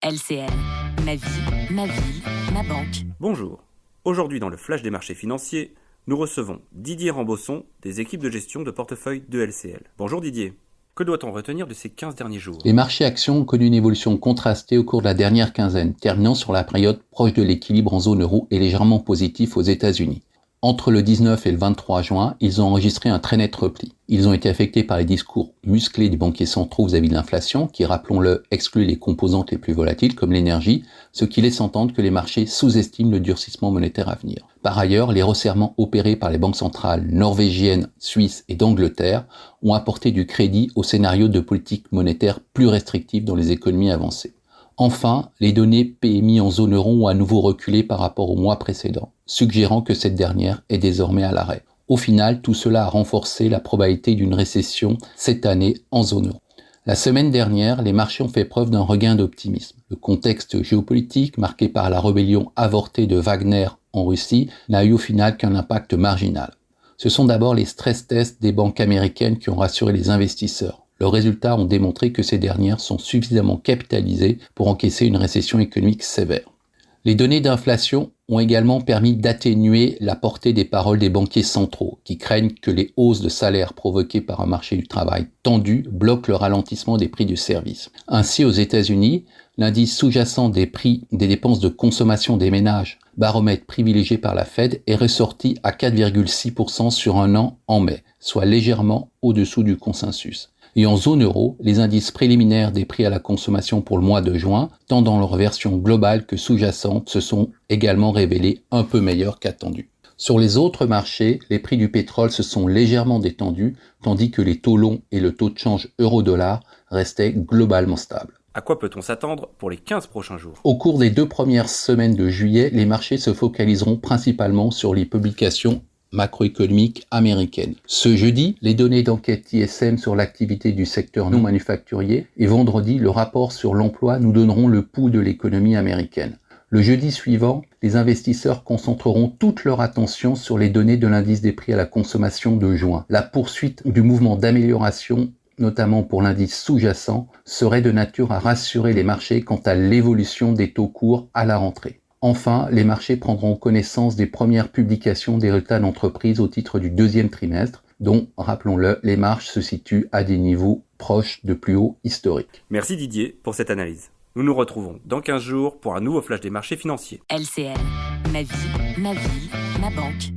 LCL, ma vie, ma ville, ma banque. Bonjour. Aujourd'hui dans le Flash des marchés financiers, nous recevons Didier Rambosson des équipes de gestion de portefeuille de LCL. Bonjour Didier. Que doit-on retenir de ces 15 derniers jours ? Les marchés actions ont connu une évolution contrastée au cours de la dernière quinzaine, terminant sur la période proche de l'équilibre en zone euro et légèrement positif aux États-Unis. Entre le 19 et le 23 juin, ils ont enregistré un très net repli. Ils ont été affectés par les discours musclés des banquiers centraux vis-à-vis de l'inflation, qui, rappelons-le, exclut les composantes les plus volatiles comme l'énergie, ce qui laisse entendre que les marchés sous-estiment le durcissement monétaire à venir. Par ailleurs, les resserrements opérés par les banques centrales norvégiennes, suisses et d'Angleterre ont apporté du crédit au scénario de politique monétaire plus restrictive dans les économies avancées. Enfin, les données PMI en zone euro ont à nouveau reculé par rapport au mois précédent, suggérant que cette dernière est désormais à l'arrêt. Au final, tout cela a renforcé la probabilité d'une récession cette année en zone euro. La semaine dernière, les marchés ont fait preuve d'un regain d'optimisme. Le contexte géopolitique, marqué par la rébellion avortée de Wagner en Russie, n'a eu au final qu'un impact marginal. Ce sont d'abord les stress tests des banques américaines qui ont rassuré les investisseurs. Leurs résultats ont démontré que ces dernières sont suffisamment capitalisées pour encaisser une récession économique sévère. Les données d'inflation ont également permis d'atténuer la portée des paroles des banquiers centraux, qui craignent que les hausses de salaire provoquées par un marché du travail tendu bloquent le ralentissement des prix du service. Ainsi, aux États-Unis, l'indice sous-jacent des prix des dépenses de consommation des ménages, baromètre privilégié par la Fed, est ressorti à 4,6% sur un an en mai, soit légèrement au-dessous du consensus. Et en zone euro, les indices préliminaires des prix à la consommation pour le mois de juin, tant dans leur version globale que sous-jacente, se sont également révélés un peu meilleurs qu'attendus. Sur les autres marchés, les prix du pétrole se sont légèrement détendus, tandis que les taux longs et le taux de change euro-dollar restaient globalement stables. À quoi peut-on s'attendre pour les 15 prochains jours ? Au cours des 2 premières semaines de juillet, les marchés se focaliseront principalement sur les publications macroéconomique américaine. Ce jeudi, les données d'enquête ISM sur l'activité du secteur non manufacturier et vendredi, le rapport sur l'emploi nous donneront le pouls de l'économie américaine. Le jeudi suivant, les investisseurs concentreront toute leur attention sur les données de l'indice des prix à la consommation de juin. La poursuite du mouvement d'amélioration, notamment pour l'indice sous-jacent, serait de nature à rassurer les marchés quant à l'évolution des taux courts à la rentrée. Enfin, les marchés prendront connaissance des premières publications des résultats d'entreprise au titre du deuxième trimestre, dont, rappelons-le, les marges se situent à des niveaux proches de plus hauts historiques. Merci Didier pour cette analyse. Nous nous retrouvons dans 15 jours pour un nouveau flash des marchés financiers. LCL, ma vie, ma ville, ma banque.